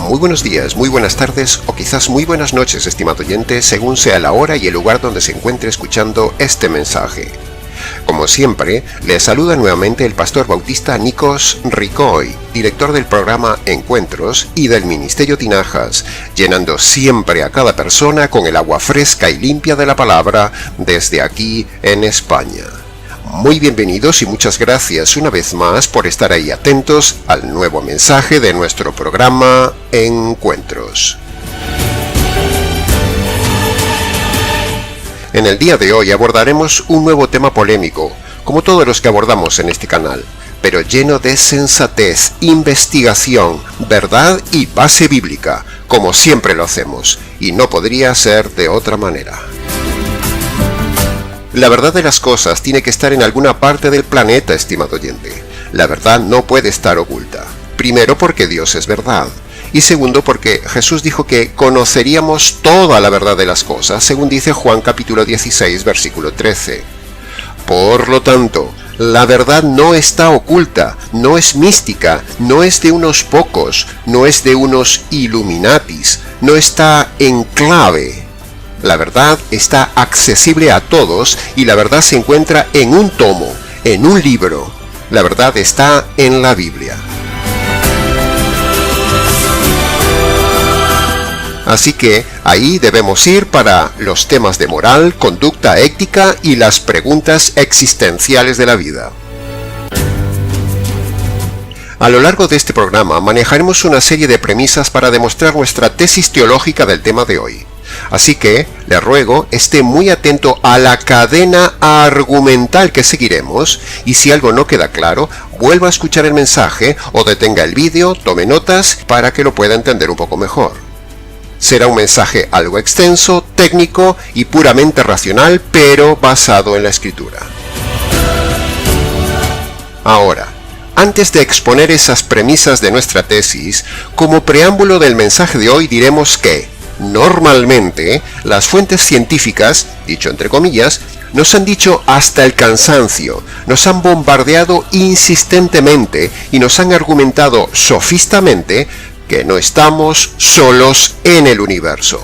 Muy buenos días, muy buenas tardes o quizás muy buenas noches, estimado oyente, según sea la hora y el lugar donde se encuentre escuchando este mensaje. Como siempre, le saluda nuevamente el pastor bautista Nikos Ricoy, director del programa Encuentros y del Ministerio Tinajas, llenando siempre a cada persona con el agua fresca y limpia de la palabra desde aquí en España. Muy bienvenidos y muchas gracias una vez más por estar ahí atentos al nuevo mensaje de nuestro programa Encuentros. En el día de hoy abordaremos un nuevo tema polémico, como todos los que abordamos en este canal, pero lleno de sensatez, investigación, verdad y base bíblica, como siempre lo hacemos, y no podría ser de otra manera. La verdad de las cosas tiene que estar en alguna parte del planeta, estimado oyente. La verdad no puede estar oculta. Primero porque Dios es verdad. Y segundo porque Jesús dijo que conoceríamos toda la verdad de las cosas, según dice Juan capítulo 16, versículo 13. Por lo tanto, la verdad no está oculta, no es mística, no es de unos pocos, no es de unos Illuminatis, no está en clave. La verdad está accesible a todos y la verdad se encuentra en un tomo, en un libro. La verdad está en la Biblia. Así que ahí debemos ir para los temas de moral, conducta ética y las preguntas existenciales de la vida. A lo largo de este programa manejaremos una serie de premisas para demostrar nuestra tesis teológica del tema de hoy. Así que, le ruego, esté muy atento a la cadena argumental que seguiremos y si algo no queda claro, vuelva a escuchar el mensaje o detenga el vídeo, tome notas para que lo pueda entender un poco mejor. Será un mensaje algo extenso, técnico y puramente racional, pero basado en la Escritura. Ahora, antes de exponer esas premisas de nuestra tesis, como preámbulo del mensaje de hoy diremos que, normalmente, las fuentes científicas, dicho entre comillas, nos han dicho hasta el cansancio, nos han bombardeado insistentemente y nos han argumentado sofistamente que no estamos solos en el universo.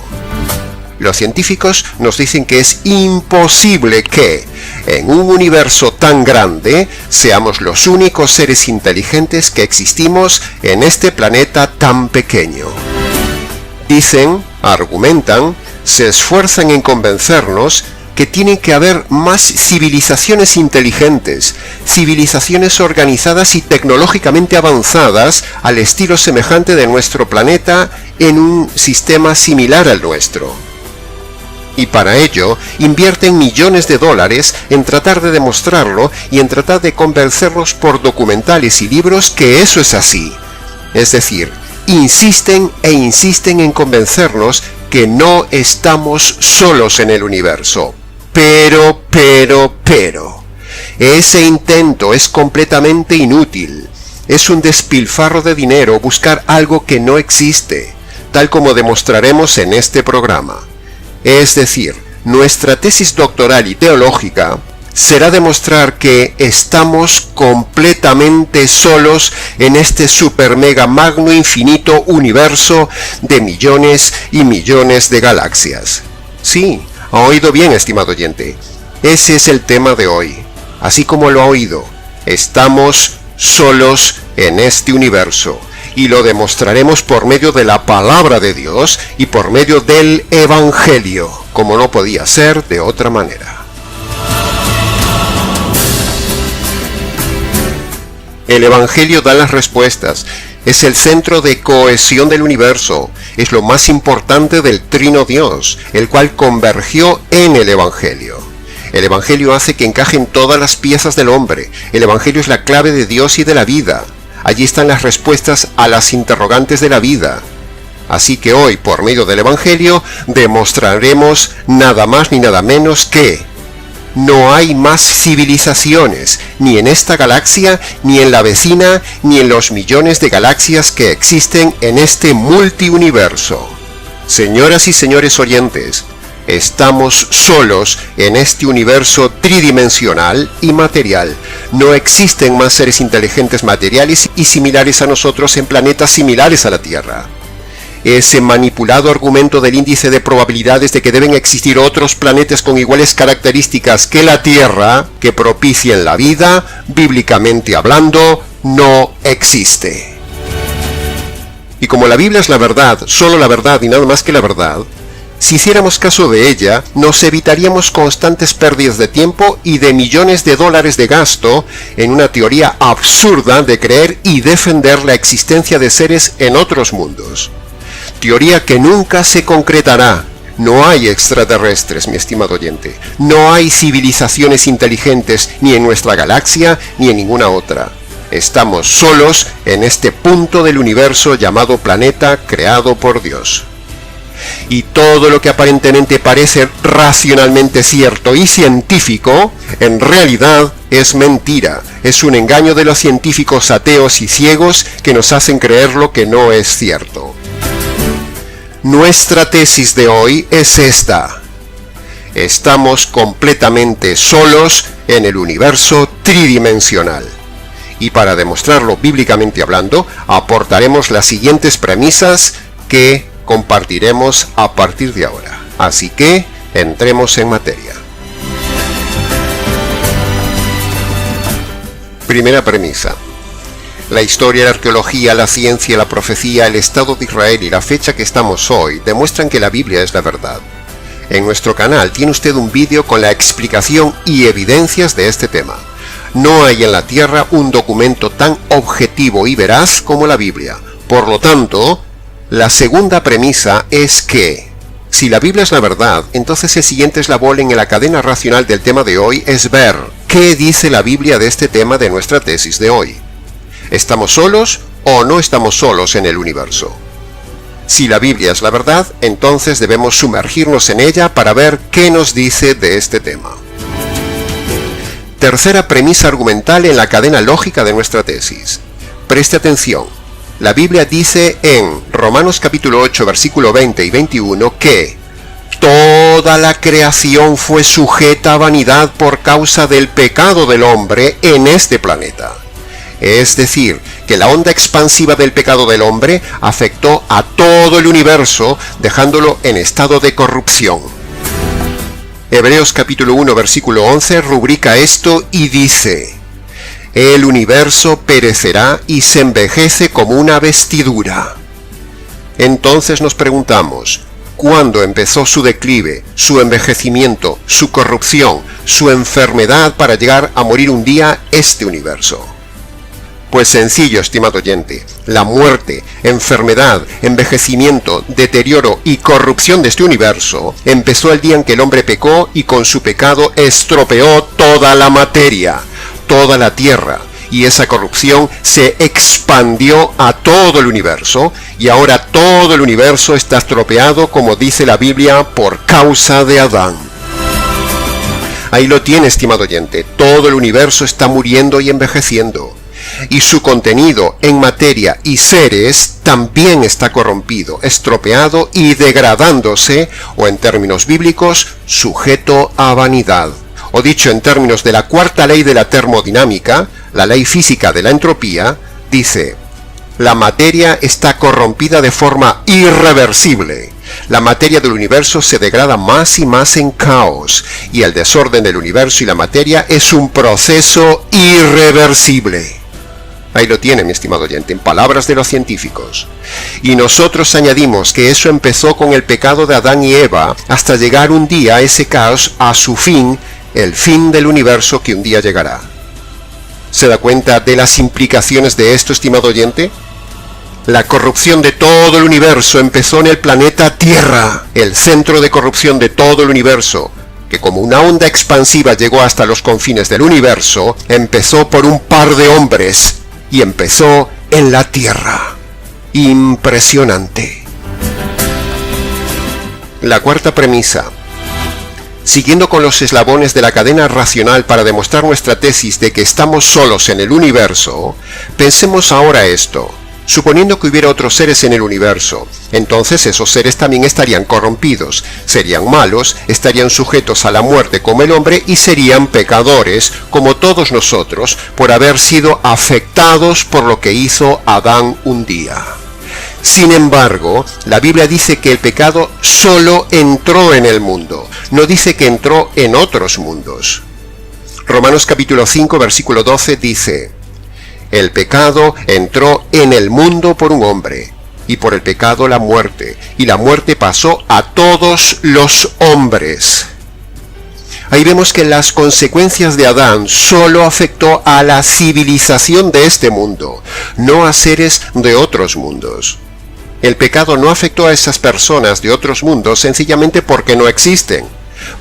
Los científicos nos dicen que es imposible que, en un universo tan grande, seamos los únicos seres inteligentes que existimos en este planeta tan pequeño. Dicen, argumentan, se esfuerzan en convencernos que tiene que haber más civilizaciones inteligentes, civilizaciones organizadas y tecnológicamente avanzadas al estilo semejante de nuestro planeta en un sistema similar al nuestro. Y para ello invierten millones de dólares en tratar de demostrarlo y en tratar de convencernos por documentales y libros que eso es así. Es decir, insisten e insisten en convencernos que no estamos solos en el universo. Pero, ese intento es completamente inútil. Es un despilfarro de dinero buscar algo que no existe, tal como demostraremos en este programa. Es decir, nuestra tesis doctoral y teológica será demostrar que estamos completamente solos en este super mega magno infinito universo de millones y millones de galaxias. Sí, ha oído bien, estimado oyente. Ese es el tema de hoy. Así como lo ha oído, estamos solos en este universo. Y lo demostraremos por medio de la palabra de Dios y por medio del Evangelio, como no podía ser de otra manera. El Evangelio da las respuestas, es el centro de cohesión del universo, es lo más importante del Trino Dios, el cual convergió en el Evangelio. El Evangelio hace que encajen todas las piezas del hombre, el Evangelio es la clave de Dios y de la vida. Allí están las respuestas a las interrogantes de la vida. Así que hoy, por medio del Evangelio, demostraremos nada más ni nada menos que no hay más civilizaciones, ni en esta galaxia, ni en la vecina, ni en los millones de galaxias que existen en este multiuniverso. Señoras y señores oyentes, estamos solos en este universo tridimensional y material. No existen más seres inteligentes materiales y similares a nosotros en planetas similares a la Tierra. ese manipulado argumento del índice de probabilidades de que deben existir otros planetas con iguales características que la Tierra, que propicien la vida, bíblicamente hablando, no existe. Y como la Biblia es la verdad, solo la verdad y nada más que la verdad, si hiciéramos caso de ella, nos evitaríamos constantes pérdidas de tiempo y de millones de dólares de gasto en una teoría absurda de creer y defender la existencia de seres en otros mundos. Teoría que nunca se concretará. No hay extraterrestres, mi estimado oyente. No hay civilizaciones inteligentes ni en nuestra galaxia ni en ninguna otra. Estamos solos en este punto del universo llamado planeta creado por Dios. Y todo lo que aparentemente parece racionalmente cierto y científico, en realidad es mentira. Es un engaño de los científicos ateos y ciegos que nos hacen creer lo que no es cierto. Nuestra tesis de hoy es esta. Estamos completamente solos en el universo tridimensional. Y para demostrarlo bíblicamente hablando, aportaremos las siguientes premisas que compartiremos a partir de ahora. Así que, entremos en materia. Primera premisa. La historia, la arqueología, la ciencia, la profecía, el Estado de Israel y la fecha que estamos hoy demuestran que la Biblia es la verdad. En nuestro canal tiene usted un vídeo con la explicación y evidencias de este tema. No hay en la Tierra un documento tan objetivo y veraz como la Biblia. Por lo tanto, la segunda premisa es que, si la Biblia es la verdad, entonces el siguiente eslabón en la cadena racional del tema de hoy es ver qué dice la Biblia de este tema de nuestra tesis de hoy. ¿Estamos solos o no estamos solos en el universo? Si la Biblia es la verdad, entonces debemos sumergirnos en ella para ver qué nos dice de este tema. Tercera premisa argumental en la cadena lógica de nuestra tesis. Preste atención. La Biblia dice en Romanos capítulo 8, versículo 20 y 21 que toda la creación fue sujeta a vanidad por causa del pecado del hombre en este planeta. Es decir, que la onda expansiva del pecado del hombre afectó a todo el universo, dejándolo en estado de corrupción. Hebreos capítulo 1, versículo 11 rubrica esto y dice: el universo perecerá y se envejece como una vestidura. Entonces nos preguntamos, ¿cuándo empezó su declive, su envejecimiento, su corrupción, su enfermedad para llegar a morir un día este universo? Pues sencillo, estimado oyente, la muerte, enfermedad, envejecimiento, deterioro y corrupción de este universo empezó el día en que el hombre pecó y con su pecado estropeó toda la materia, toda la tierra, y esa corrupción se expandió a todo el universo, y ahora todo el universo está estropeado, como dice la Biblia, por causa de Adán. Ahí lo tiene, estimado oyente, todo el universo está muriendo y envejeciendo, y su contenido en materia y seres también está corrompido, estropeado y degradándose, o en términos bíblicos, sujeto a vanidad. O dicho en términos de la cuarta ley de la termodinámica, la ley física de la entropía, dice: la materia está corrompida de forma irreversible. La materia del universo se degrada más y más en caos, y el desorden del universo y la materia es un proceso irreversible. Ahí lo tiene, mi estimado oyente, en palabras de los científicos. Y nosotros añadimos que eso empezó con el pecado de Adán y Eva, hasta llegar un día ese caos a su fin, el fin del universo que un día llegará. ¿Se da cuenta de las implicaciones de esto, estimado oyente? La corrupción de todo el universo empezó en el planeta Tierra, el centro de corrupción de todo el universo, que como una onda expansiva llegó hasta los confines del universo, empezó por un par de hombres, y empezó en la Tierra. Impresionante. La cuarta premisa. Siguiendo con los eslabones de la cadena racional para demostrar nuestra tesis de que estamos solos en el universo, pensemos ahora esto. Suponiendo que hubiera otros seres en el universo, entonces esos seres también estarían corrompidos, serían malos, estarían sujetos a la muerte como el hombre y serían pecadores, como todos nosotros, por haber sido afectados por lo que hizo Adán un día. Sin embargo, la Biblia dice que el pecado solo entró en el mundo, no dice que entró en otros mundos. Romanos capítulo 5, versículo 12 dice: el pecado entró en el mundo por un hombre, y por el pecado la muerte, y la muerte pasó a todos los hombres. Ahí vemos que las consecuencias de Adán solo afectó a la civilización de este mundo, no a seres de otros mundos. El pecado no afectó a esas personas de otros mundos sencillamente porque no existen,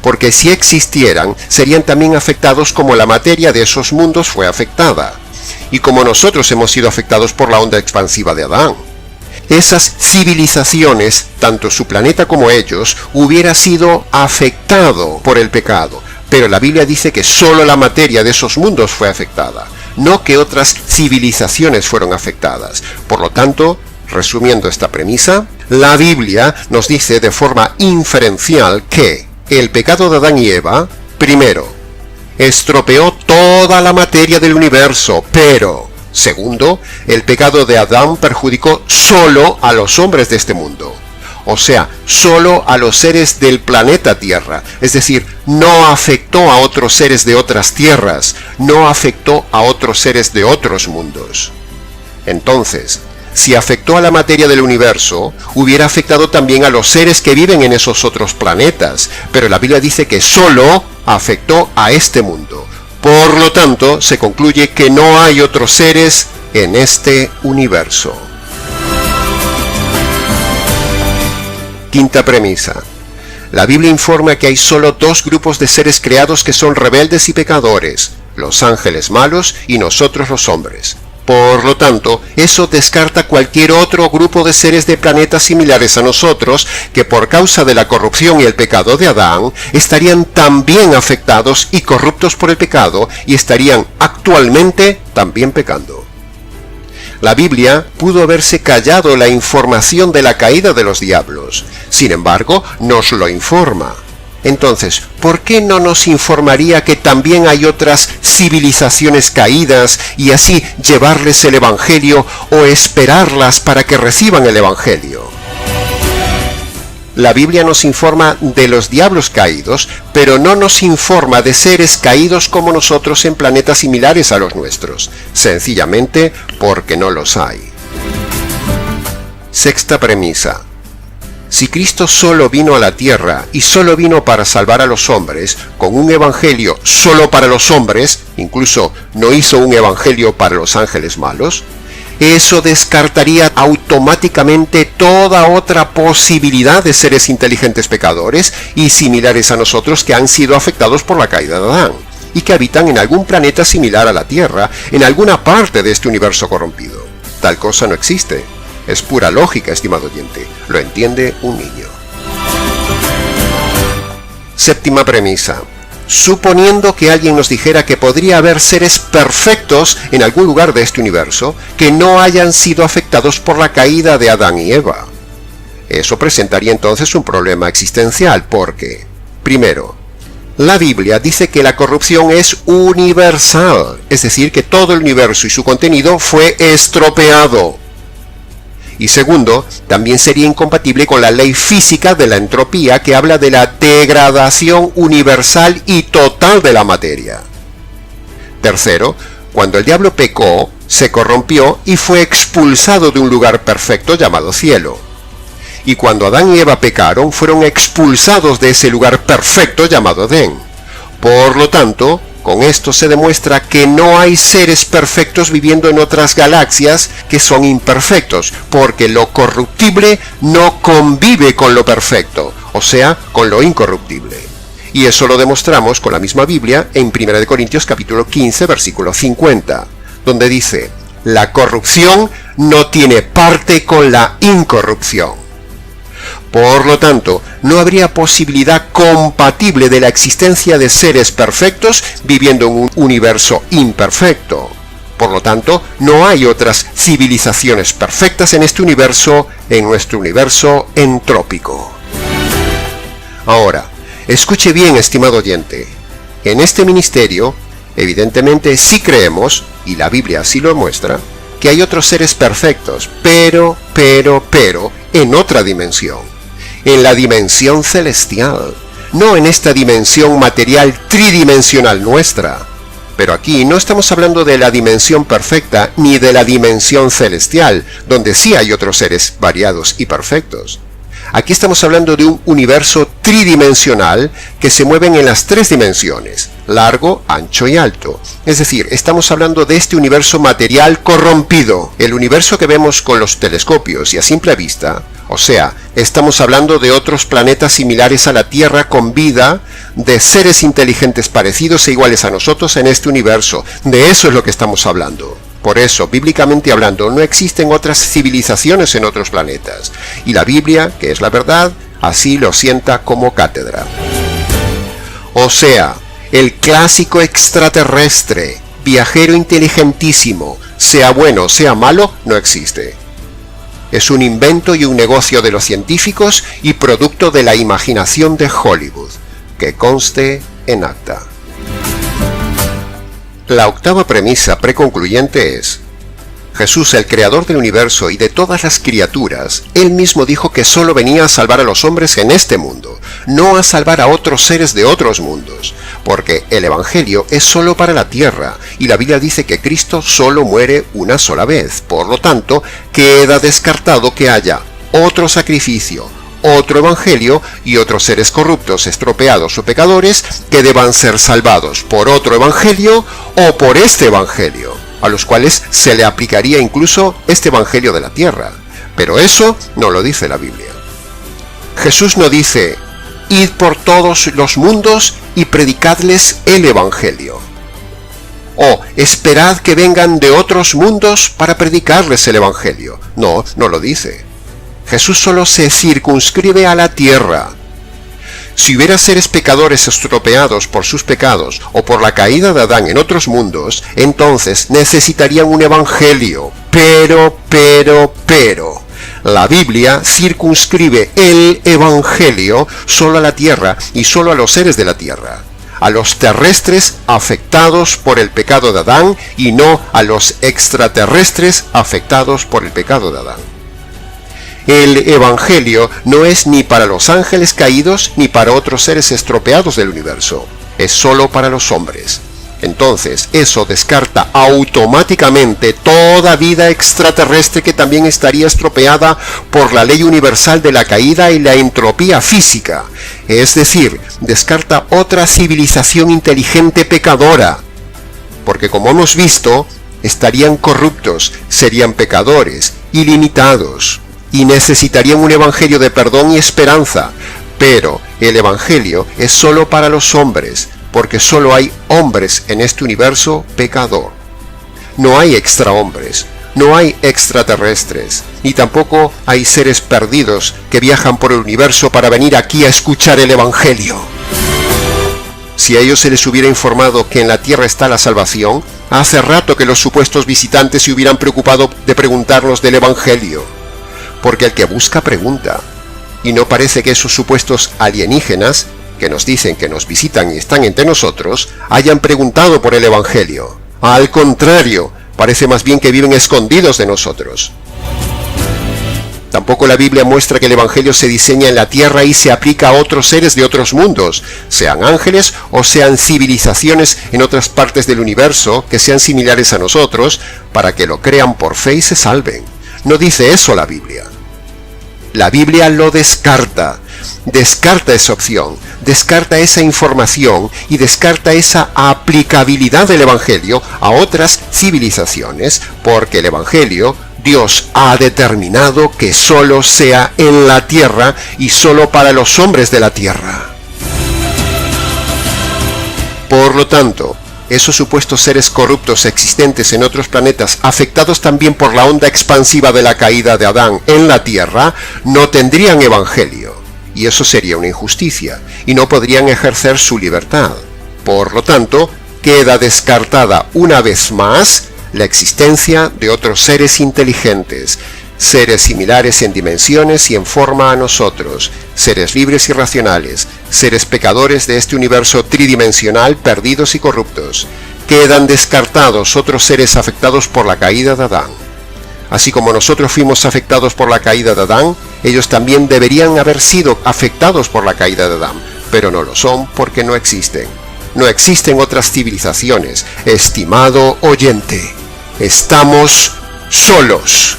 porque si existieran, serían también afectados como la materia de esos mundos fue afectada, y como nosotros hemos sido afectados por la onda expansiva de Adán. Esas civilizaciones, tanto su planeta como ellos, hubiera sido afectado por el pecado, pero la Biblia dice que solo la materia de esos mundos fue afectada, no que otras civilizaciones fueron afectadas. Por lo tanto, resumiendo esta premisa, la Biblia nos dice de forma inferencial que el pecado de Adán y Eva, primero, estropeó toda la materia del universo, pero, segundo, el pecado de Adán perjudicó solo a los hombres de este mundo, o sea, solo a los seres del planeta Tierra, es decir, no afectó a otros seres de otras tierras, no afectó a otros seres de otros mundos. Entonces, si afectó a la materia del universo, hubiera afectado también a los seres que viven en esos otros planetas, pero la Biblia dice que solo afectó a este mundo. Por lo tanto, se concluye que no hay otros seres en este universo. Quinta premisa. La Biblia informa que hay solo dos grupos de seres creados que son rebeldes y pecadores: los ángeles malos y nosotros los hombres. Por lo tanto, eso descarta cualquier otro grupo de seres de planetas similares a nosotros que por causa de la corrupción y el pecado de Adán estarían también afectados y corruptos por el pecado y estarían actualmente también pecando. La Biblia pudo haberse callado la información de la caída de los diablos, sin embargo, nos lo informa. Entonces, ¿por qué no nos informaría que también hay otras civilizaciones caídas y así llevarles el Evangelio o esperarlas para que reciban el Evangelio? La Biblia nos informa de los diablos caídos, pero no nos informa de seres caídos como nosotros en planetas similares a los nuestros, sencillamente porque no los hay. Sexta premisa. Si Cristo solo vino a la tierra y solo vino para salvar a los hombres, con un evangelio solo para los hombres, incluso no hizo un evangelio para los ángeles malos, eso descartaría automáticamente toda otra posibilidad de seres inteligentes pecadores y similares a nosotros que han sido afectados por la caída de Adán, y que habitan en algún planeta similar a la Tierra, en alguna parte de este universo corrompido. Tal cosa no existe. Es pura lógica, estimado oyente. Lo entiende un niño. Séptima premisa. Suponiendo que alguien nos dijera que podría haber seres perfectos en algún lugar de este universo que no hayan sido afectados por la caída de Adán y Eva. Eso presentaría entonces un problema existencial porque, primero, la Biblia dice que la corrupción es universal, es decir, que todo el universo y su contenido fue estropeado. Y segundo, también sería incompatible con la ley física de la entropía que habla de la degradación universal y total de la materia. Tercero, cuando el diablo pecó, se corrompió y fue expulsado de un lugar perfecto llamado cielo. Y cuando Adán y Eva pecaron, fueron expulsados de ese lugar perfecto llamado Edén. Por lo tanto, con esto se demuestra que no hay seres perfectos viviendo en otras galaxias que son imperfectos, porque lo corruptible no convive con lo perfecto, o sea, con lo incorruptible. Y eso lo demostramos con la misma Biblia en 1 Corintios capítulo 15, versículo 50, donde dice: la corrupción no tiene parte con la incorrupción. Por lo tanto, no habría posibilidad compatible de la existencia de seres perfectos viviendo en un universo imperfecto. Por lo tanto, no hay otras civilizaciones perfectas en este universo, en nuestro universo entrópico. Ahora, escuche bien, estimado oyente. En este ministerio, evidentemente sí creemos, y la Biblia así lo muestra, que hay otros seres perfectos, pero, en otra dimensión, en la dimensión celestial, no en esta dimensión material tridimensional nuestra. Pero aquí no estamos hablando de la dimensión perfecta ni de la dimensión celestial, donde sí hay otros seres variados y perfectos. Aquí estamos hablando de un universo tridimensional que se mueve en las tres dimensiones, largo, ancho y alto. Es decir, estamos hablando de este universo material corrompido, el universo que vemos con los telescopios y a simple vista. O sea, estamos hablando de otros planetas similares a la Tierra con vida, de seres inteligentes parecidos e iguales a nosotros en este universo. De eso es lo que estamos hablando. Por eso, bíblicamente hablando, no existen otras civilizaciones en otros planetas. Y la Biblia, que es la verdad, así lo sienta como cátedra. O sea, el clásico extraterrestre, viajero inteligentísimo, sea bueno o sea malo, no existe. Es un invento y un negocio de los científicos y producto de la imaginación de Hollywood, que conste en acta. La octava premisa preconcluyente es: Jesús, el creador del universo y de todas las criaturas, él mismo dijo que solo venía a salvar a los hombres en este mundo, no a salvar a otros seres de otros mundos, porque el Evangelio es solo para la tierra, y la Biblia dice que Cristo solo muere una sola vez. Por lo tanto, queda descartado que haya otro sacrificio, otro evangelio y otros seres corruptos, estropeados o pecadores que deban ser salvados por otro evangelio o por este evangelio, a los cuales se le aplicaría incluso este evangelio de la tierra. Pero eso no lo dice la Biblia. Jesús no dice: id por todos los mundos y predicadles el evangelio. O esperad que vengan de otros mundos para predicarles el evangelio. No, no lo dice. Jesús solo se circunscribe a la tierra. Si hubiera seres pecadores estropeados por sus pecados o por la caída de Adán en otros mundos, entonces necesitarían un evangelio. Pero, la Biblia circunscribe el evangelio solo a la tierra y solo a los seres de la tierra, a los terrestres afectados por el pecado de Adán y no a los extraterrestres afectados por el pecado de Adán. El evangelio no es ni para los ángeles caídos ni para otros seres estropeados del universo, es solo para los hombres. Entonces, eso descarta automáticamente toda vida extraterrestre que también estaría estropeada por la ley universal de la caída y la entropía física. Es decir, descarta otra civilización inteligente pecadora, porque como hemos visto, estarían corruptos, serían pecadores, ilimitados, y necesitarían un evangelio de perdón y esperanza. Pero el evangelio es solo para los hombres, porque solo hay hombres en este universo pecador. No hay extrahombres, no hay extraterrestres, ni tampoco hay seres perdidos que viajan por el universo para venir aquí a escuchar el evangelio. Si a ellos se les hubiera informado que en la tierra está la salvación, hace rato que los supuestos visitantes se hubieran preocupado de preguntarnos del evangelio. Porque el que busca pregunta, y no parece que esos supuestos alienígenas, que nos dicen que nos visitan y están entre nosotros, hayan preguntado por el evangelio. Al contrario, parece más bien que viven escondidos de nosotros. Tampoco la Biblia muestra que el evangelio se diseña en la tierra y se aplica a otros seres de otros mundos, sean ángeles o sean civilizaciones en otras partes del universo que sean similares a nosotros, para que lo crean por fe y se salven. No dice eso la Biblia. La Biblia lo descarta esa opción, descarta esa información y descarta esa aplicabilidad del evangelio a otras civilizaciones, porque el evangelio Dios ha determinado que solo sea en la tierra y solo para los hombres de la tierra. Por lo tanto, esos supuestos seres corruptos existentes en otros planetas, afectados también por la onda expansiva de la caída de Adán en la Tierra, no tendrían evangelio, y eso sería una injusticia, y no podrían ejercer su libertad. Por lo tanto, queda descartada una vez más la existencia de otros seres inteligentes, seres similares en dimensiones y en forma a nosotros, seres libres y racionales, seres pecadores de este universo tridimensional perdidos y corruptos. Quedan descartados otros seres afectados por la caída de Adán. Así como nosotros fuimos afectados por la caída de Adán, ellos también deberían haber sido afectados por la caída de Adán, pero no lo son porque no existen. No existen otras civilizaciones, estimado oyente. Estamos solos.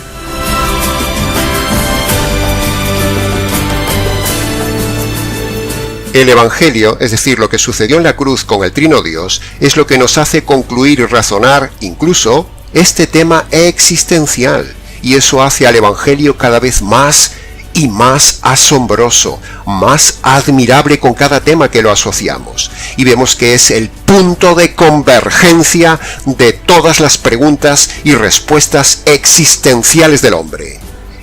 El Evangelio, es decir, lo que sucedió en la cruz con el Trino Dios, es lo que nos hace concluir y razonar incluso este tema existencial, y eso hace al Evangelio cada vez más y más asombroso, más admirable con cada tema que lo asociamos, y vemos que es el punto de convergencia de todas las preguntas y respuestas existenciales del hombre.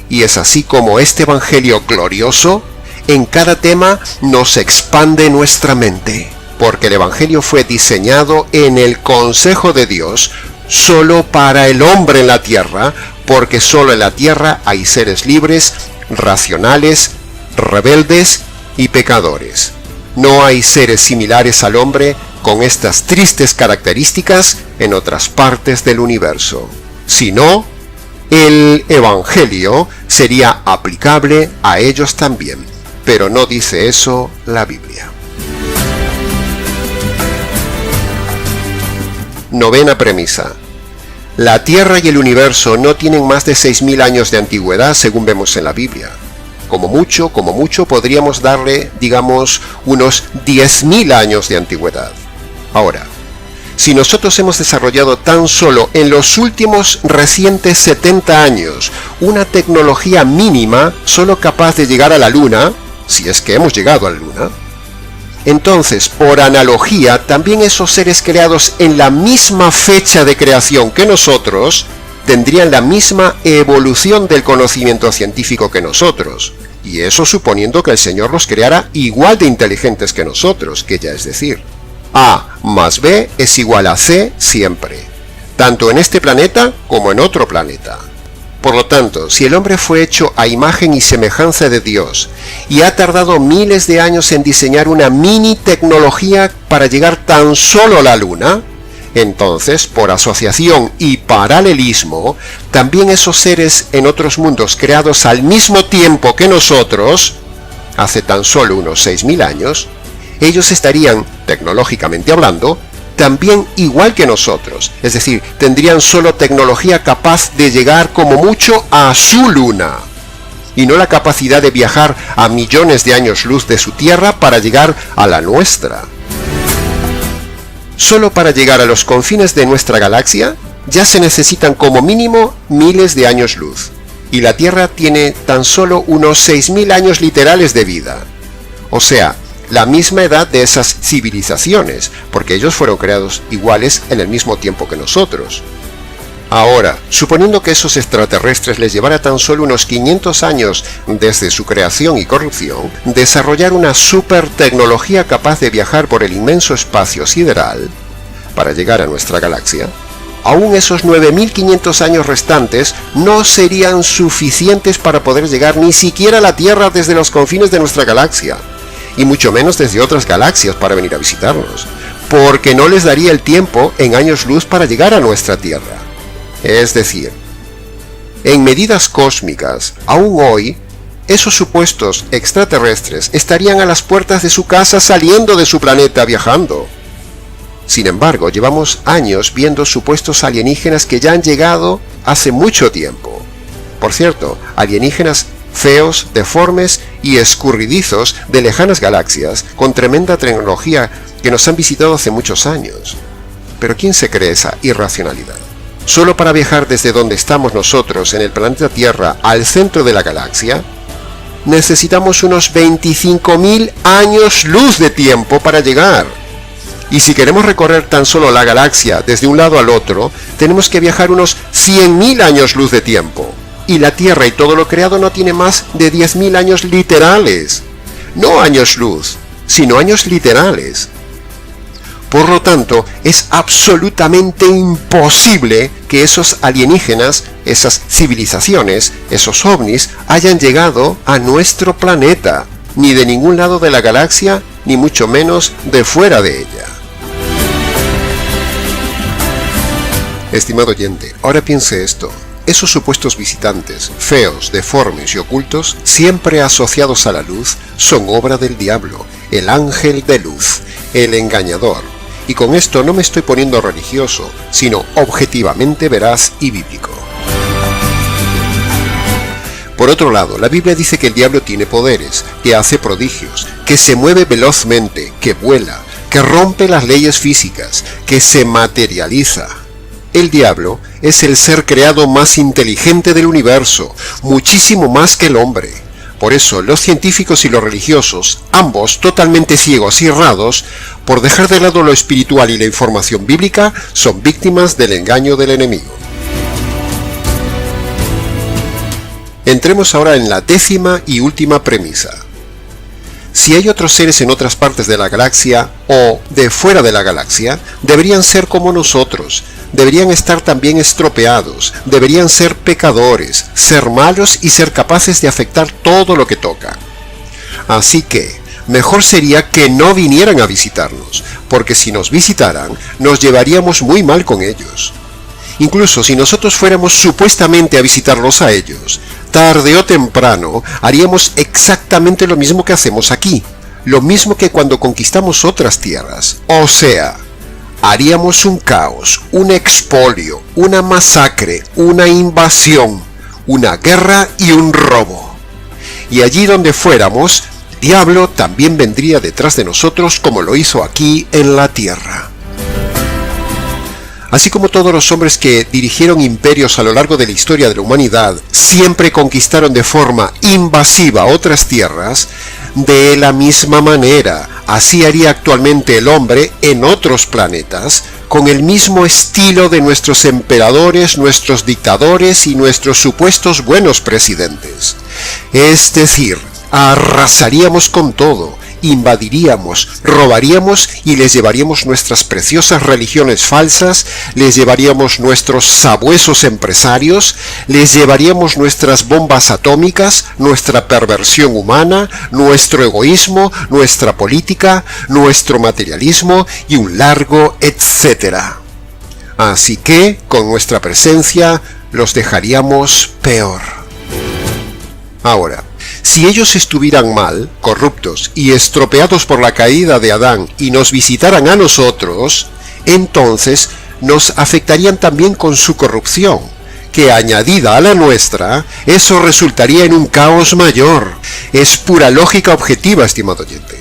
Y es así como este Evangelio glorioso en cada tema nos expande nuestra mente, porque el Evangelio fue diseñado en el consejo de Dios solo para el hombre en la tierra, porque solo en la tierra hay seres libres, racionales, rebeldes y pecadores. No hay seres similares al hombre con estas tristes características en otras partes del universo. Si no, el Evangelio sería aplicable a ellos también. Pero no dice eso la Biblia. Novena premisa. La Tierra y el universo no tienen más de 6.000 años de antigüedad según vemos en la Biblia. Como mucho podríamos darle, digamos, unos 10.000 años de antigüedad. Ahora, si nosotros hemos desarrollado tan solo en los últimos recientes 70 años una tecnología mínima solo capaz de llegar a la Luna, si es que hemos llegado a la Luna, entonces, por analogía, también esos seres creados en la misma fecha de creación que nosotros, tendrían la misma evolución del conocimiento científico que nosotros. Y eso suponiendo que el Señor los creara igual de inteligentes que nosotros, que ya es decir, A más B es igual a C siempre, tanto en este planeta como en otro planeta. Por lo tanto, si el hombre fue hecho a imagen y semejanza de Dios y ha tardado miles de años en diseñar una mini tecnología para llegar tan solo a la Luna, entonces, por asociación y paralelismo, también esos seres en otros mundos creados al mismo tiempo que nosotros, hace tan solo unos 6.000 años, ellos estarían, tecnológicamente hablando, también igual que nosotros, es decir, tendrían solo tecnología capaz de llegar como mucho a su luna, y no la capacidad de viajar a millones de años luz de su Tierra para llegar a la nuestra. Solo para llegar a los confines de nuestra galaxia, ya se necesitan como mínimo miles de años luz, y la Tierra tiene tan solo unos 6.000 años literales de vida, o sea, la misma edad de esas civilizaciones, porque ellos fueron creados iguales en el mismo tiempo que nosotros. Ahora, suponiendo que esos extraterrestres les llevara tan solo unos 500 años desde su creación y corrupción, desarrollar una super tecnología capaz de viajar por el inmenso espacio sideral para llegar a nuestra galaxia, aún esos 9.500 años restantes no serían suficientes para poder llegar ni siquiera a la Tierra desde los confines de nuestra galaxia, y mucho menos desde otras galaxias para venir a visitarnos, porque no les daría el tiempo en años luz para llegar a nuestra Tierra. Es decir, en medidas cósmicas, aún hoy, esos supuestos extraterrestres estarían a las puertas de su casa saliendo de su planeta viajando. Sin embargo, llevamos años viendo supuestos alienígenas que ya han llegado hace mucho tiempo. Por cierto, alienígenas feos, deformes y escurridizos de lejanas galaxias, con tremenda tecnología que nos han visitado hace muchos años. Pero ¿quién se cree esa irracionalidad? Solo para viajar desde donde estamos nosotros en el planeta Tierra al centro de la galaxia, necesitamos unos 25.000 años luz de tiempo para llegar. Y si queremos recorrer tan solo la galaxia desde un lado al otro, tenemos que viajar unos 100.000 años luz de tiempo. Y la Tierra y todo lo creado no tiene más de 10.000 años literales. No años luz, sino años literales. Por lo tanto, es absolutamente imposible que esos alienígenas, esas civilizaciones, esos ovnis, hayan llegado a nuestro planeta, ni de ningún lado de la galaxia, ni mucho menos de fuera de ella. Estimado oyente, ahora piense esto. esos supuestos visitantes, feos, deformes y ocultos, siempre asociados a la luz, son obra del diablo, el ángel de luz, el engañador. Y con esto no me estoy poniendo religioso, sino objetivamente veraz y bíblico. Por otro lado, la Biblia dice que el diablo tiene poderes, que hace prodigios, que se mueve velozmente, que vuela, que rompe las leyes físicas, que se materializa. El diablo es el ser creado más inteligente del universo, muchísimo más que el hombre. Por eso los científicos y los religiosos, ambos totalmente ciegos y errados, por dejar de lado lo espiritual y la información bíblica, son víctimas del engaño del enemigo. Entremos ahora en la 10ª y última premisa. Si hay otros seres en otras partes de la galaxia o de fuera de la galaxia, deberían ser como nosotros, deberían estar también estropeados, deberían ser pecadores, ser malos y ser capaces de afectar todo lo que tocan. Así que, mejor sería que no vinieran a visitarnos, porque si nos visitaran, nos llevaríamos muy mal con ellos. Incluso si nosotros fuéramos supuestamente a visitarlos a ellos, tarde o temprano haríamos exactamente lo mismo que hacemos aquí, lo mismo que cuando conquistamos otras tierras. O sea, haríamos un caos, un expolio, una masacre, una invasión, una guerra y un robo. Y allí donde fuéramos, el diablo también vendría detrás de nosotros como lo hizo aquí en la tierra. Así como todos los hombres que dirigieron imperios a lo largo de la historia de la humanidad siempre conquistaron de forma invasiva otras tierras, de la misma manera, así haría actualmente el hombre en otros planetas, con el mismo estilo de nuestros emperadores, nuestros dictadores y nuestros supuestos buenos presidentes. Es decir, arrasaríamos con todo, invadiríamos, robaríamos y les llevaríamos nuestras preciosas religiones falsas, les llevaríamos nuestros sabuesos empresarios, les llevaríamos nuestras bombas atómicas, nuestra perversión humana, nuestro egoísmo, nuestra política, nuestro materialismo y un largo etcétera. Así que, con nuestra presencia, los dejaríamos peor. Ahora, si ellos estuvieran mal, corruptos y estropeados por la caída de Adán y nos visitaran a nosotros, entonces nos afectarían también con su corrupción, que añadida a la nuestra, eso resultaría en un caos mayor. Es pura lógica objetiva, estimado oyente.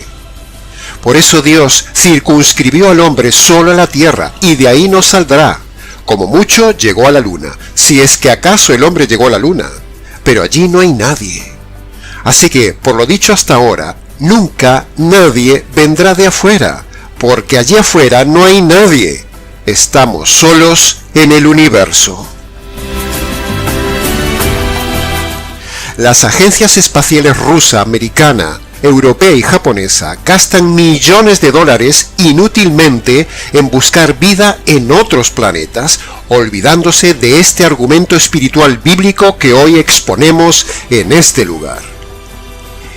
Por eso Dios circunscribió al hombre solo a la tierra y de ahí no saldrá. Como mucho llegó a la luna, si es que acaso el hombre llegó a la luna, pero allí no hay nadie. Así que, por lo dicho hasta ahora, nunca nadie vendrá de afuera, porque allí afuera no hay nadie. Estamos solos en el universo. Las agencias espaciales rusa, americana, europea y japonesa gastan millones de dólares inútilmente en buscar vida en otros planetas, olvidándose de este argumento espiritual bíblico que hoy exponemos en este lugar.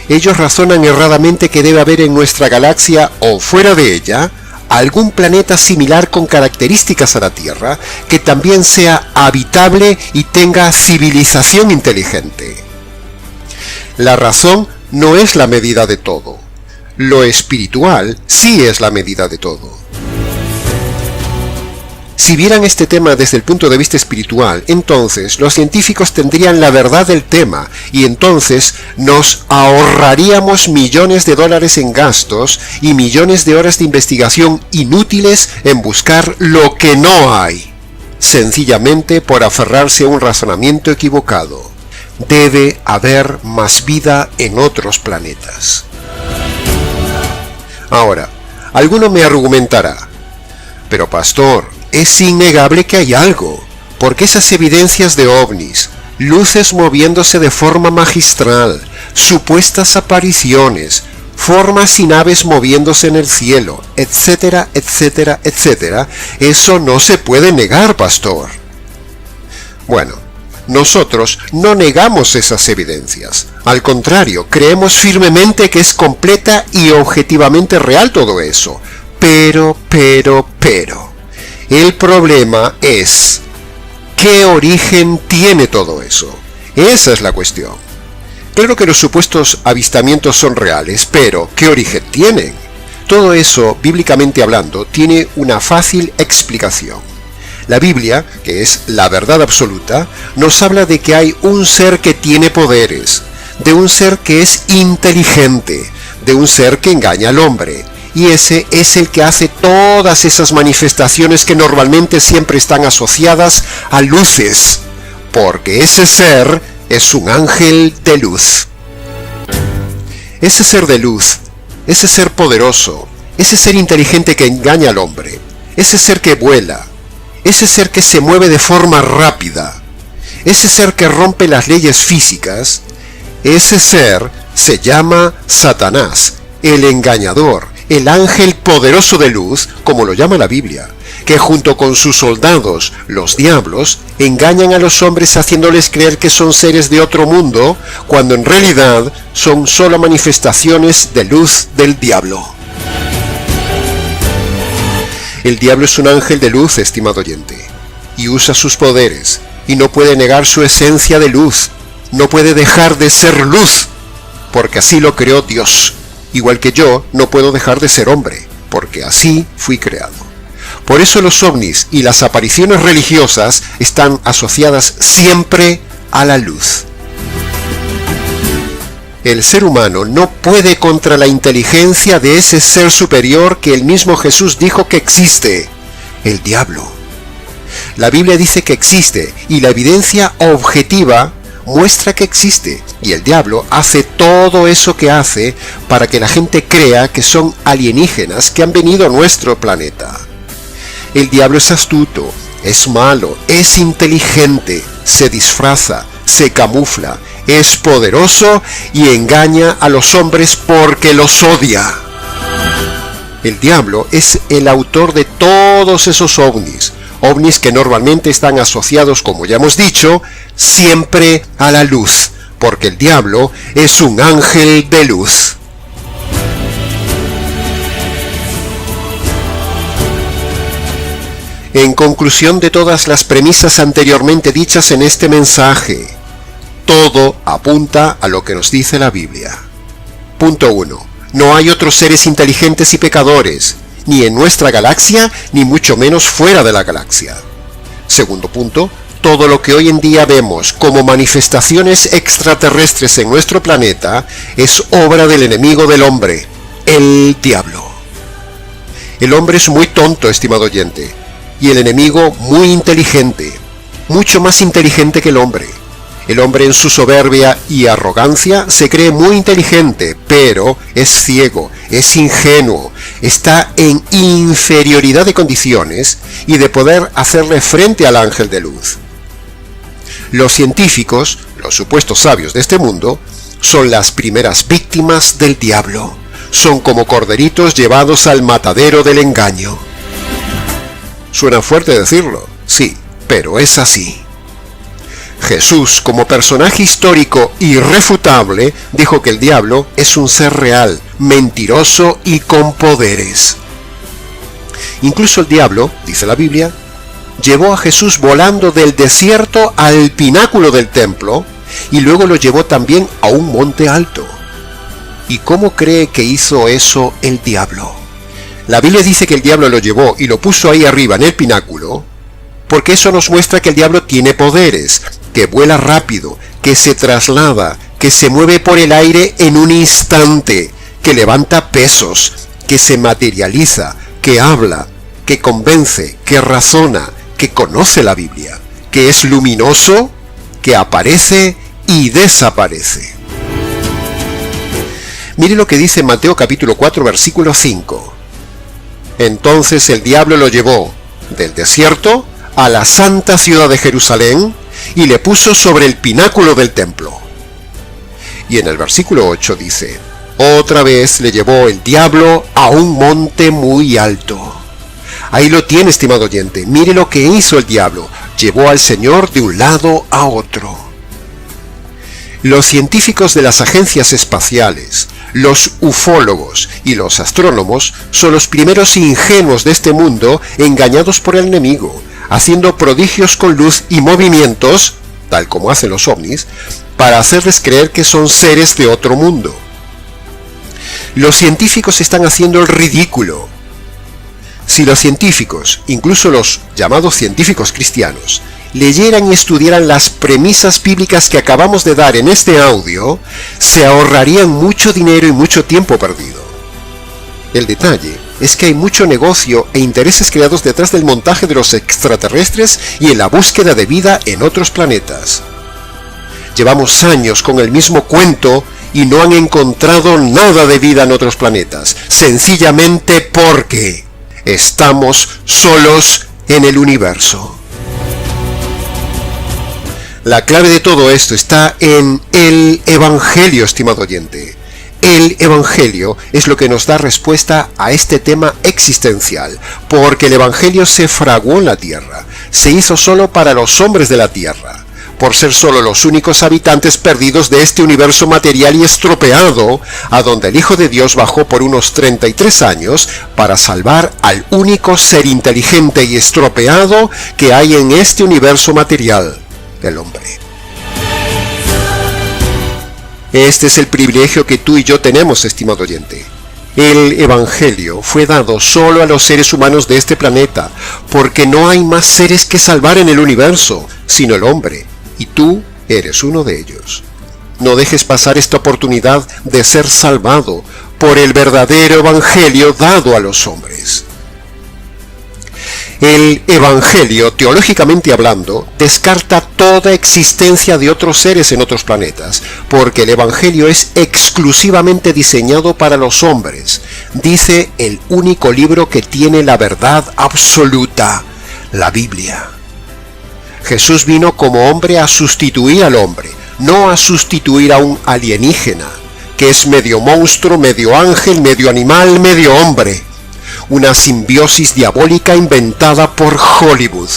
Ellos razonan erradamente que debe haber en nuestra galaxia o fuera de ella algún planeta similar con características a la Tierra que también sea habitable y tenga civilización inteligente. La razón no es la medida de todo. Lo espiritual sí es la medida de todo. Si vieran este tema desde el punto de vista espiritual, entonces los científicos tendrían la verdad del tema y entonces nos ahorraríamos millones de dólares en gastos y millones de horas de investigación inútiles en buscar lo que no hay, sencillamente por aferrarse a un razonamiento equivocado. Debe haber más vida en otros planetas. Ahora, alguno me argumentará, pero pastor, es innegable que hay algo, porque esas evidencias de ovnis, luces moviéndose de forma magistral, supuestas apariciones, formas y naves moviéndose en el cielo, etcétera, etcétera, etcétera, eso no se puede negar, pastor. Bueno, nosotros no negamos esas evidencias, al contrario, creemos firmemente que es completa y objetivamente real todo eso, pero, el problema es, ¿qué origen tiene todo eso? Esa es la cuestión. Claro que los supuestos avistamientos son reales, pero ¿qué origen tienen? Todo eso, bíblicamente hablando, tiene una fácil explicación. La Biblia, que es la verdad absoluta, nos habla de que hay un ser que tiene poderes, de un ser que es inteligente, de un ser que engaña al hombre, y ese es el que hace todas esas manifestaciones que normalmente siempre están asociadas a luces, porque ese ser es un ángel de luz. Ese ser de luz, ese ser poderoso, ese ser inteligente que engaña al hombre, ese ser que vuela, ese ser que se mueve de forma rápida, ese ser que rompe las leyes físicas, ese ser se llama Satanás, el engañador, el ángel poderoso de luz, como lo llama la Biblia, que junto con sus soldados, los diablos, engañan a los hombres haciéndoles creer que son seres de otro mundo, cuando en realidad son solo manifestaciones de luz del diablo. El diablo es un ángel de luz, estimado oyente, y usa sus poderes, y no puede negar su esencia de luz, no puede dejar de ser luz, porque así lo creó Dios. Igual que yo, no puedo dejar de ser hombre, porque así fui creado. Por eso los ovnis y las apariciones religiosas están asociadas siempre a la luz. El ser humano no puede contra la inteligencia de ese ser superior que el mismo Jesús dijo que existe, el diablo. La Biblia dice que existe y la evidencia objetiva muestra que existe, y el diablo hace todo eso que hace para que la gente crea que son alienígenas que han venido a nuestro planeta. El diablo es astuto, es malo, es inteligente, se disfraza, se camufla, es poderoso y engaña a los hombres porque los odia. El diablo es el autor de todos esos ovnis que normalmente están asociados, como ya hemos dicho, siempre a la luz, porque el diablo es un ángel de luz. En conclusión de todas las premisas anteriormente dichas en este mensaje, todo apunta a lo que nos dice la Biblia. Punto 1. No hay otros seres inteligentes y pecadores, ni en nuestra galaxia, ni mucho menos fuera de la galaxia. Segundo punto, todo lo que hoy en día vemos como manifestaciones extraterrestres en nuestro planeta es obra del enemigo del hombre, el diablo. El hombre es muy tonto, estimado oyente, y el enemigo muy inteligente, mucho más inteligente que el hombre. El hombre en su soberbia y arrogancia se cree muy inteligente, pero es ciego, es ingenuo, está en inferioridad de condiciones y de poder hacerle frente al ángel de luz. Los científicos, los supuestos sabios de este mundo, son las primeras víctimas del diablo. Son como corderitos llevados al matadero del engaño. Suena fuerte decirlo, sí, pero es así. Jesús, como personaje histórico irrefutable, dijo que el diablo es un ser real, mentiroso y con poderes. Incluso el diablo, dice la Biblia, llevó a Jesús volando del desierto al pináculo del templo y luego lo llevó también a un monte alto. ¿Y cómo cree que hizo eso el diablo? La Biblia dice que el diablo lo llevó y lo puso ahí arriba en el pináculo, porque eso nos muestra que el diablo tiene poderes, que vuela rápido, que se traslada, que se mueve por el aire en un instante, que levanta pesos, que se materializa, que habla, que convence, que razona, que conoce la Biblia, que es luminoso, que aparece y desaparece. Mire lo que dice Mateo capítulo 4 versículo 5. Entonces el diablo lo llevó del desierto a la santa ciudad de Jerusalén y le puso sobre el pináculo del templo. Y en el versículo 8 dice, otra vez le llevó el diablo a un monte muy alto. Ahí lo tiene, estimado oyente, mire lo que hizo el diablo, llevó al Señor de un lado a otro. Los científicos de las agencias espaciales, los ufólogos y los astrónomos son los primeros ingenuos de este mundo engañados por el enemigo, haciendo prodigios con luz y movimientos, tal como hacen los ovnis, para hacerles creer que son seres de otro mundo. Los científicos están haciendo el ridículo. Si los científicos, incluso los llamados científicos cristianos, leyeran y estudiaran las premisas bíblicas que acabamos de dar en este audio, se ahorrarían mucho dinero y mucho tiempo perdido. El detalle es que hay mucho negocio e intereses creados detrás del montaje de los extraterrestres y en la búsqueda de vida en otros planetas. Llevamos años con el mismo cuento y no han encontrado nada de vida en otros planetas, sencillamente porque estamos solos en el universo. La clave de todo esto está en el Evangelio, estimado oyente. El Evangelio es lo que nos da respuesta a este tema existencial, porque el Evangelio se fraguó en la tierra, se hizo solo para los hombres de la tierra, por ser solo los únicos habitantes perdidos de este universo material y estropeado, a donde el Hijo de Dios bajó por unos 33 años para salvar al único ser inteligente y estropeado que hay en este universo material, el hombre. Este es el privilegio que tú y yo tenemos, estimado oyente. El Evangelio fue dado solo a los seres humanos de este planeta, porque no hay más seres que salvar en el universo, sino el hombre, y tú eres uno de ellos. No dejes pasar esta oportunidad de ser salvado por el verdadero Evangelio dado a los hombres. El Evangelio, teológicamente hablando, descarta toda existencia de otros seres en otros planetas, porque el Evangelio es exclusivamente diseñado para los hombres. Dice el único libro que tiene la verdad absoluta, la Biblia. Jesús vino como hombre a sustituir al hombre, no a sustituir a un alienígena, que es medio monstruo, medio ángel, medio animal, medio hombre. Una simbiosis diabólica inventada por Hollywood.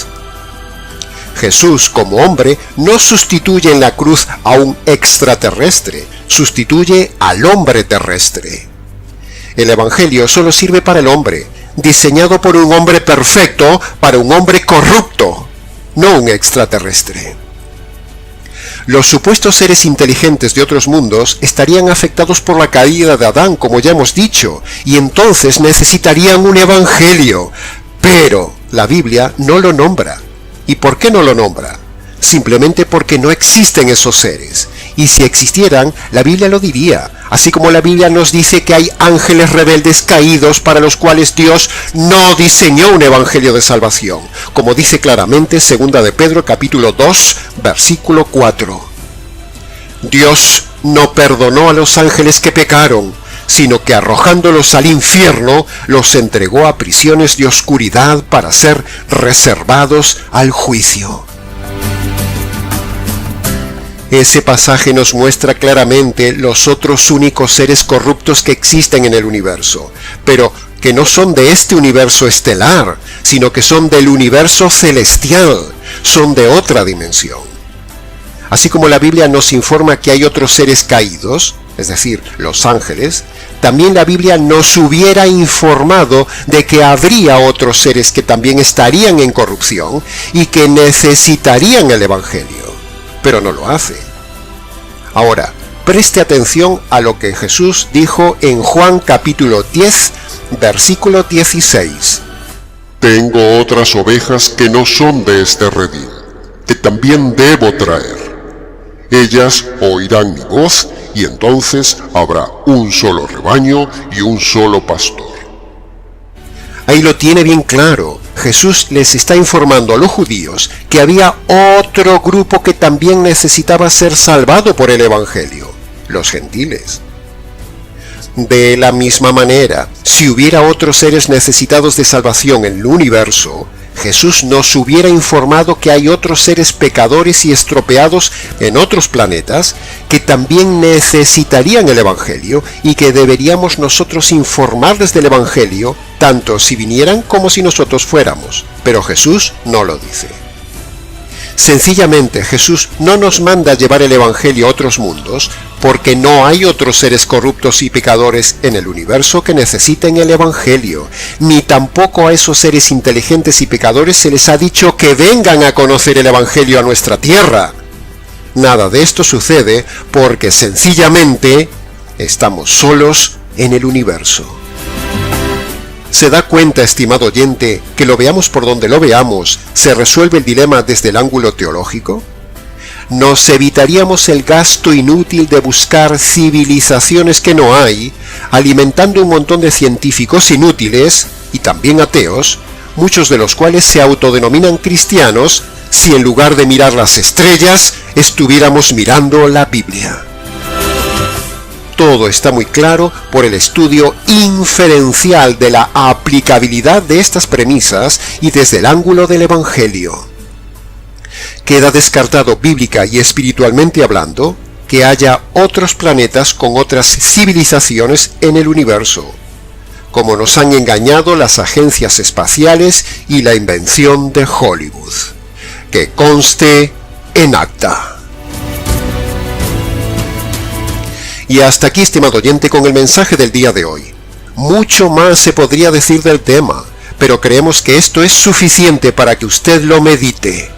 Jesús, como hombre, no sustituye en la cruz a un extraterrestre, sustituye al hombre terrestre. El Evangelio solo sirve para el hombre, diseñado por un hombre perfecto para un hombre corrupto, no un extraterrestre. Los supuestos seres inteligentes de otros mundos estarían afectados por la caída de Adán, como ya hemos dicho, y entonces necesitarían un evangelio. Pero la Biblia no lo nombra. ¿Y por qué no lo nombra? Simplemente porque no existen esos seres. Y si existieran, la Biblia lo diría. Así como la Biblia nos dice que hay ángeles rebeldes caídos para los cuales Dios no diseñó un evangelio de salvación. Como dice claramente 2 de Pedro capítulo 2, versículo 4. Dios no perdonó a los ángeles que pecaron, sino que arrojándolos al infierno, los entregó a prisiones de oscuridad para ser reservados al juicio. Ese pasaje nos muestra claramente los otros únicos seres corruptos que existen en el universo, pero que no son de este universo estelar, sino que son del universo celestial, son de otra dimensión. Así como la Biblia nos informa que hay otros seres caídos, es decir, los ángeles, también la Biblia nos hubiera informado de que habría otros seres que también estarían en corrupción y que necesitarían el Evangelio. Pero no lo hace. Ahora, preste atención a lo que Jesús dijo en Juan capítulo 10, versículo 16. Tengo otras ovejas que no son de este redil, que también debo traer. Ellas oirán mi voz, y entonces habrá un solo rebaño y un solo pastor. Ahí lo tiene bien claro. Jesús les está informando a los judíos que había otro grupo que también necesitaba ser salvado por el Evangelio, los gentiles. De la misma manera, si hubiera otros seres necesitados de salvación en el universo, Jesús nos hubiera informado que hay otros seres pecadores y estropeados en otros planetas que también necesitarían el Evangelio y que deberíamos nosotros informarles del Evangelio, tanto si vinieran como si nosotros fuéramos. Pero Jesús no lo dice. Sencillamente Jesús no nos manda llevar el Evangelio a otros mundos porque no hay otros seres corruptos y pecadores en el universo que necesiten el Evangelio, ni tampoco a esos seres inteligentes y pecadores se les ha dicho que vengan a conocer el Evangelio a nuestra tierra. Nada de esto sucede porque sencillamente estamos solos en el universo. ¿Se da cuenta, estimado oyente, que lo veamos por donde lo veamos, se resuelve el dilema desde el ángulo teológico? Nos evitaríamos el gasto inútil de buscar civilizaciones que no hay, alimentando un montón de científicos inútiles, y también ateos, muchos de los cuales se autodenominan cristianos, si en lugar de mirar las estrellas, estuviéramos mirando la Biblia. Todo está muy claro por el estudio inferencial de la aplicabilidad de estas premisas y desde el ángulo del Evangelio. Queda descartado bíblica y espiritualmente hablando que haya otros planetas con otras civilizaciones en el universo, como nos han engañado las agencias espaciales y la invención de Hollywood. Que conste en acta. Y hasta aquí, estimado oyente, con el mensaje del día de hoy. Mucho más se podría decir del tema, pero creemos que esto es suficiente para que usted lo medite.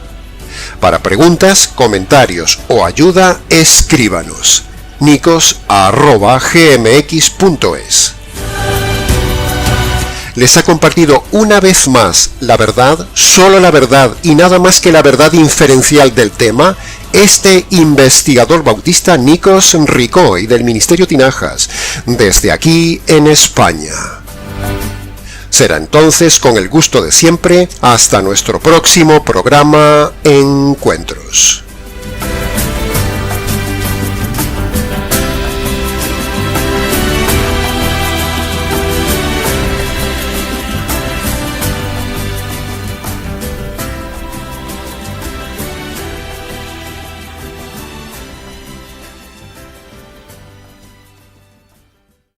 Para preguntas, comentarios o ayuda, escríbanos. nicos@gmx.es. Les ha compartido una vez más la verdad, solo la verdad y nada más que la verdad inferencial del tema, este investigador bautista Nikos Ricoy del Ministerio Tinajas, desde aquí en España. Será entonces, con el gusto de siempre, hasta nuestro próximo programa Encuentros.